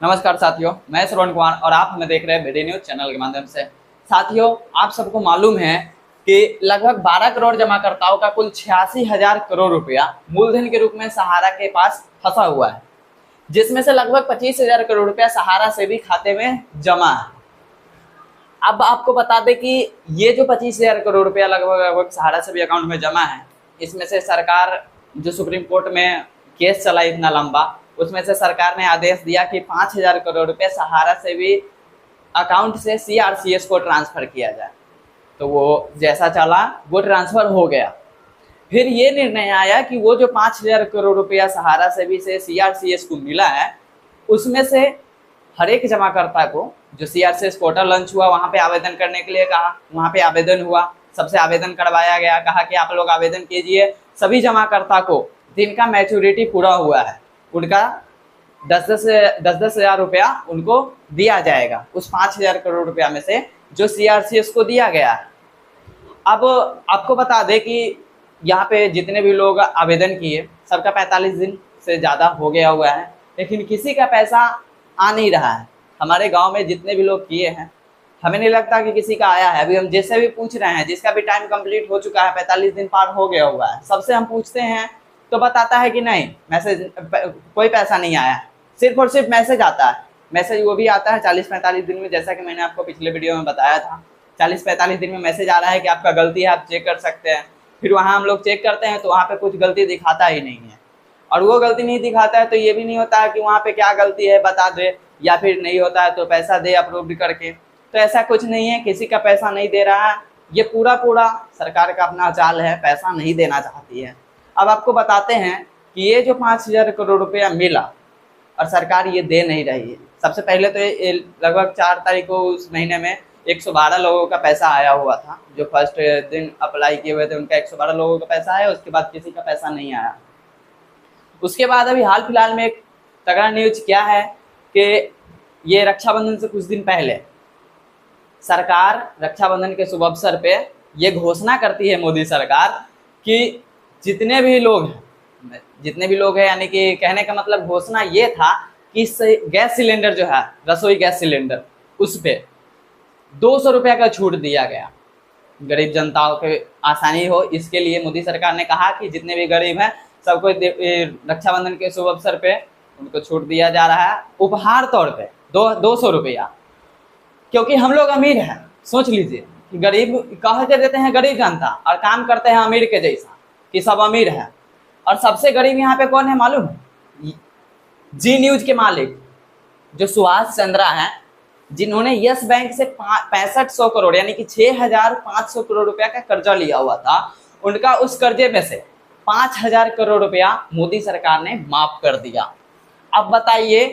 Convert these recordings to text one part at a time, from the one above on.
नमस्कार साथियों, मैं श्रवण कुमार और आप हमें देख रहे हैं बीडी न्यूज चैनल के माध्यम से। साथियों, आप सबको मालूम है कि लगभग 12 करोड़ जमाकर्ताओं का कुल 86,000 करोड़ रुपया मूलधन के रूप में सहारा के पास फंसा हुआ है, जिसमें से लगभग 25,000 करोड़ रुपया सहारा से भी खाते में जमा है। अब आपको बता दें कि ये जो 25,000 करोड़ रुपया लगभग सहारा से भी अकाउंट में जमा है, इसमें से सरकार जो सुप्रीम कोर्ट में केस चला इतना लंबा, उसमें से सरकार ने आदेश दिया कि 5,000 करोड़ रुपए सहारा से भी अकाउंट से सीआरसीएस को ट्रांसफर किया जाए। तो वो जैसा चला वो ट्रांसफर हो गया। फिर ये निर्णय आया कि वो जो 5,000 करोड़ रुपया सहारा से भी से सीआरसीएस को मिला है, उसमें से हर एक जमाकर्ता को जो सीआरसीएस पोर्टल लॉन्च हुआ वहाँ पे आवेदन करने के लिए कहा, वहाँ पे आवेदन हुआ, सबसे आवेदन करवाया गया, कहा कि आप लोग आवेदन कीजिए। सभी जमाकर्ता को जिनका मैच्योरिटी पूरा हुआ है उनका 10-10 हजार रुपया उनको दिया जाएगा उस 5,000 करोड़ रुपया में से जो सीआरसीएस को दिया गया है। अब आपको बता दें कि यहाँ पे जितने भी लोग आवेदन किए सबका 45 दिन से ज़्यादा हो गया हुआ है, लेकिन किसी का पैसा आ नहीं रहा है। हमारे गांव में जितने भी लोग किए हैं, हमें नहीं लगता कि किसी का आया है। अभी हम जिससे भी पूछ रहे हैं, जिसका भी टाइम कंप्लीट हो चुका है, 45 दिन पार हो गया हुआ है, सबसे हम पूछते हैं तो बताता है कि नहीं, मैसेज कोई पैसा नहीं आया, सिर्फ और सिर्फ मैसेज आता है। मैसेज वो भी आता है 40-45 दिन में, जैसा कि मैंने आपको पिछले वीडियो में बताया था। 40-45 दिन में मैसेज आ रहा है कि आपका गलती है, आप चेक कर सकते हैं। फिर वहाँ हम लोग चेक करते हैं तो वहाँ पे कुछ गलती दिखाता ही नहीं है, और वो गलती नहीं दिखाता है तो ये भी नहीं होता है कि वहाँ पे क्या गलती है बता दे, या फिर नहीं होता है तो पैसा दे अप्रूव करके। तो ऐसा कुछ नहीं है, किसी का पैसा नहीं दे रहा है। ये पूरा सरकार का अपना चाल है, पैसा नहीं देना चाहती है। अब आपको बताते हैं कि ये जो 5,000 करोड़ रुपया मिला और सरकार ये दे नहीं रही है। सबसे पहले तो ये लगभग 4 तारीख को उस महीने में 112 लोगों का पैसा आया हुआ था। जो फर्स्ट दिन अप्लाई किए हुए थे उनका 112 लोगों का पैसा आया, उसके बाद किसी का पैसा नहीं आया। उसके बाद अभी हाल फिलहाल में एक तगड़ा न्यूज क्या है कि ये रक्षाबंधन से कुछ दिन पहले सरकार रक्षाबंधन के शुभ अवसर पे ये घोषणा करती है मोदी सरकार कि जितने भी लोग हैं, यानी कि कहने का मतलब घोषणा ये था कि गैस सिलेंडर जो है, रसोई गैस सिलेंडर, उस पे 200 रुपया का छूट दिया गया। गरीब जनताओं के आसानी हो, इसके लिए मोदी सरकार ने कहा कि जितने भी गरीब हैं सबको रक्षाबंधन के शुभ अवसर पे उनको छूट दिया जा रहा है उपहार तौर पे 200 रुपया। क्योंकि हम लोग अमीर हैं, सोच लीजिए कि गरीब कह के देते हैं गरीब जनता और काम करते हैं अमीर के जैसा कि सब अमीर है। और सबसे गरीब यहाँ पे कौन है मालूम है? जी न्यूज के मालिक जो सुभाष चंद्रा हैं, जिन्होंने यस बैंक से 6500 करोड़ यानी कि 6,500 करोड़ रुपया का कर्जा लिया हुआ था। उनका उस कर्जे में से 5,000 करोड़ रुपया मोदी सरकार ने माफ कर दिया। अब बताइए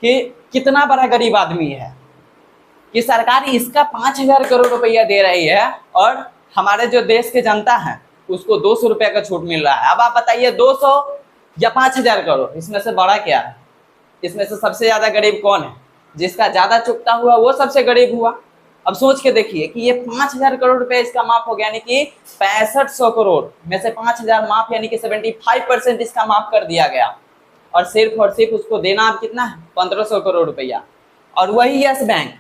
कि कितना बड़ा गरीब आदमी है कि सरकार इसका 5,000 करोड़ रुपया दे रही है और हमारे जो देश के जनता है उसको 200 रुपया का छूट मिल रहा है। अब आप बताइए 200 या 5,000 करोड़, इसमें से बड़ा क्या है? इसमें से सबसे ज्यादा गरीब कौन है? जिसका ज्यादा चुकता हुआ वो सबसे गरीब हुआ। अब सोच के देखिए कि ये 5,000 करोड़ रुपए इसका माफ हो गया, यानी कि 6500 करोड़ में से 5,000 माफ, यानी कि 75% इसका माफ कर दिया गया। और सिर्फ उसको देना अब कितना है? 1,500 करोड़ रुपया। और वही यस बैंक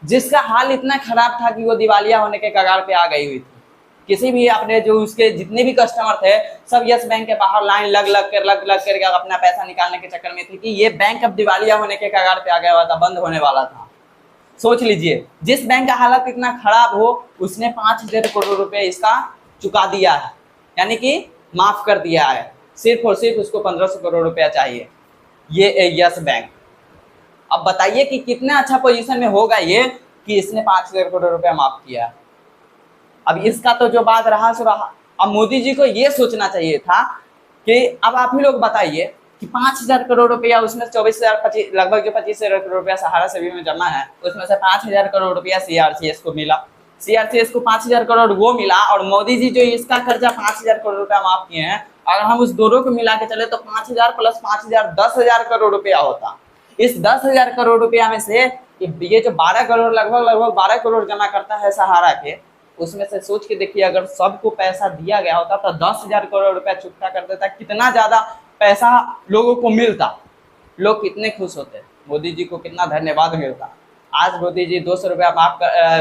जिसका हाल इतना खराब था कि वो दिवालिया होने के कगार पे आ गई हुई थी। किसी भी आपने जो उसके जितने भी कस्टमर थे सब यस बैंक के बाहर लाइन लग कर अपना पैसा निकालने के चक्कर में थे कि ये बैंक अब दिवालिया होने के कगार पे आ गया हुआ था, बंद होने वाला था। सोच लीजिए, जिस बैंक का हालत इतना खराब हो उसने 5,000 करोड़ रुपए इसका चुका दिया है, यानी कि माफ कर दिया है। सिर्फ और सिर्फ उसको 1,500 करोड़ रुपया चाहिए ये यस बैंक। अब बताइए कि कितना अच्छा पोजीशन में होगा ये कि इसने 5,000 करोड़ रुपया माफ किया। अब इसका तो जो बात रहा सो रहा। अब मोदी जी को ये सोचना चाहिए था कि अब आप ही लोग बताइए कि 5,000 करोड़ रुपया, उसमें 24,000 लगभग जो 25,000 करोड़ रुपया सहारा से भी में जमा है, उसमें से 5,000 करोड़ रुपया सीआरसीएस को मिला। सीआरसीएस को 5,000 करोड़ वो मिला, और मोदी जी जो इसका कर्जा 5,000 करोड़ रुपया माफ किए हैं, अगर हम उस दोनों को मिला के चले तो 5,000 प्लस 5,000 10,000 करोड़ रुपया होता। इस 10,000 करोड़ रुपया में से ये जो 12 करोड़ लगभग 12 करोड़ जमा करता है सहारा के, उसमें से सोच के देखिए अगर सबको पैसा दिया गया होता तो 10,000 करोड़ रुपया चुकता कर देता, कितना ज्यादा पैसा लोगों को मिलता, लोग कितने खुश होते। मोदी जी को कितना धन्यवाद मिलता। आज मोदी जी 200 रुपया माफ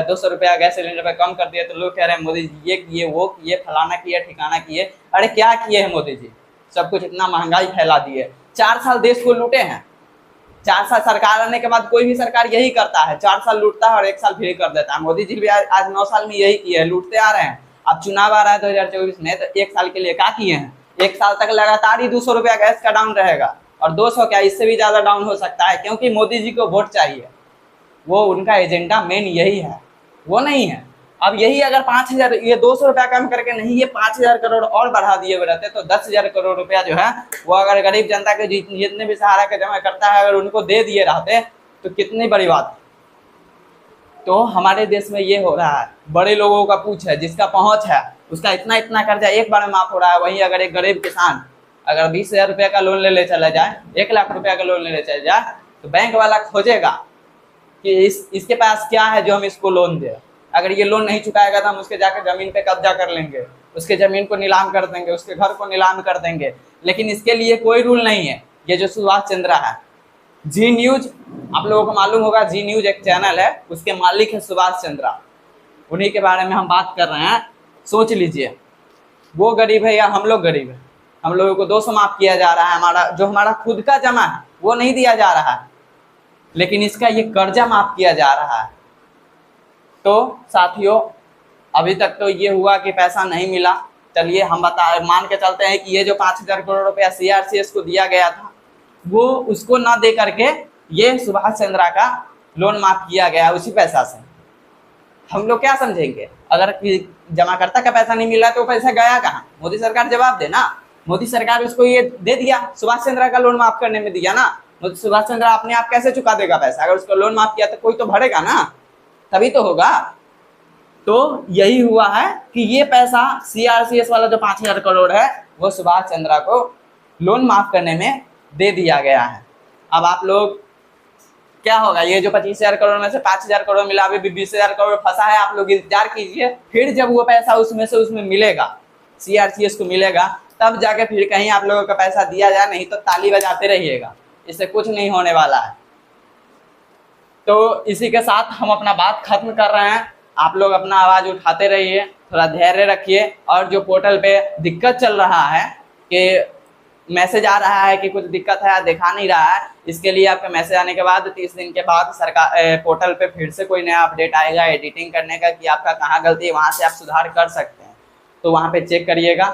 200 रुपया गैस सिलेंडर पे कम कर दिया तो लोग कह रहे हैं मोदी जी ये किए वो किए फलाना किए ठिकाना किए। अरे क्या किए हैं मोदी जी? सब कुछ इतना महंगाई फैला दिए, 4 साल देश को लूटे हैं। 4 साल सरकार आने के बाद कोई भी सरकार यही करता है, 4 साल लूटता है और 1 साल फ्री कर देता है। मोदी जी भी आज 9 साल में यही किए है, लूटते आ रहे हैं। अब चुनाव आ रहा है 2024 में, तो 1 साल के लिए क्या किए हैं? 1 साल तक लगातार ही 200 रुपया गैस का डाउन रहेगा, और 200 क्या इससे भी ज्यादा डाउन हो सकता है, क्योंकि मोदी जी को वोट चाहिए। वो उनका एजेंडा मेन यही है, वो नहीं है। अब यही अगर 5,000 ये 200 रुपया कम करके नहीं, ये 5,000 करोड़ और बढ़ा दिए हुए रहते तो 10,000 करोड़ रुपया जो है वो अगर गरीब जनता के जितने भी सहारा के जमा करता है अगर उनको दे दिए रहते तो कितनी बड़ी बात है। तो हमारे देश में ये हो रहा है, बड़े लोगों का पूछ है, जिसका पहुंच है उसका इतना इतना कर्जा एक बार में माफ हो रहा है। वहीं अगर एक गरीब किसान अगर 20,000 रुपया का लोन ले चला जाए, 1 लाख रुपया का लोन ले चला जाए, तो बैंक वाला खोजेगा कि इसके पास क्या है जो हम इसको लोन दे। अगर ये लोन नहीं चुकाएगा तो हम उसके जाकर जमीन पे कब्जा कर लेंगे, उसके जमीन को नीलाम कर देंगे, उसके घर को नीलाम कर देंगे। लेकिन इसके लिए कोई रूल नहीं है। ये जो सुभाष चंद्रा है, जी न्यूज, आप लोगों को मालूम होगा, जी न्यूज एक चैनल है, उसके मालिक है सुभाष चंद्रा। उन्हीं के बारे में हम बात कर रहे हैं। सोच लीजिए, वो गरीब है या हम लोग गरीब है? हम लोगों को 200 माफ किया जा रहा है, हमारा जो हमारा खुद का जमा है वो नहीं दिया जा रहा है, लेकिन इसका ये कर्जा माफ किया जा रहा है। तो साथियों, अभी तक तो ये हुआ कि पैसा नहीं मिला। चलिए हम मान के चलते हैं कि ये जो 5,000 करोड़ रुपया CRCS को दिया गया था वो उसको ना दे करके ये सुभाष चंद्रा का लोन माफ किया गया उसी पैसा से। हम लोग क्या समझेंगे? अगर जमाकर्ता का पैसा नहीं मिला तो पैसा गया कहाँ? मोदी सरकार जवाब दे ना। मोदी सरकार उसको ये दे दिया, सुभाष चंद्रा का लोन माफ करने में दिया ना। सुभाष चंद्रा अपने आप कैसे चुका देगा पैसा? अगर उसको लोन माफ किया तो कोई तो भरेगा ना, तभी तो होगा। तो यही हुआ है कि ये पैसा CRCS वाला जो 5,000 करोड़ है वो सुभाष चंद्रा को लोन माफ करने में दे दिया गया है। अब आप लोग क्या होगा, ये जो 25,000 करोड़ में से 5,000 करोड़ मिला, अभी 20,000 करोड़ फंसा है। आप लोग इंतजार कीजिए, फिर जब वो पैसा उसमें मिलेगा, CRCS को मिलेगा, तब जाके फिर कहीं आप लोगों का पैसा दिया जाए, नहीं तो ताली बजाते रहिएगा, इससे कुछ नहीं होने वाला है। तो इसी के साथ हम अपना बात खत्म कर रहे हैं। आप लोग अपना आवाज उठाते रहिए, थोड़ा धैर्य रखिए। और जो पोर्टल पे दिक्कत चल रहा है कि मैसेज आ रहा है कि कुछ दिक्कत है, दिखा नहीं रहा है, इसके लिए आपका मैसेज आने के बाद 30 दिन के बाद सरकार पोर्टल पे फिर से कोई नया अपडेट आएगा एडिटिंग करने का कि आपका कहाँ गलती है, वहाँ से आप सुधार कर सकते हैं। तो वहाँ पे चेक करिएगा।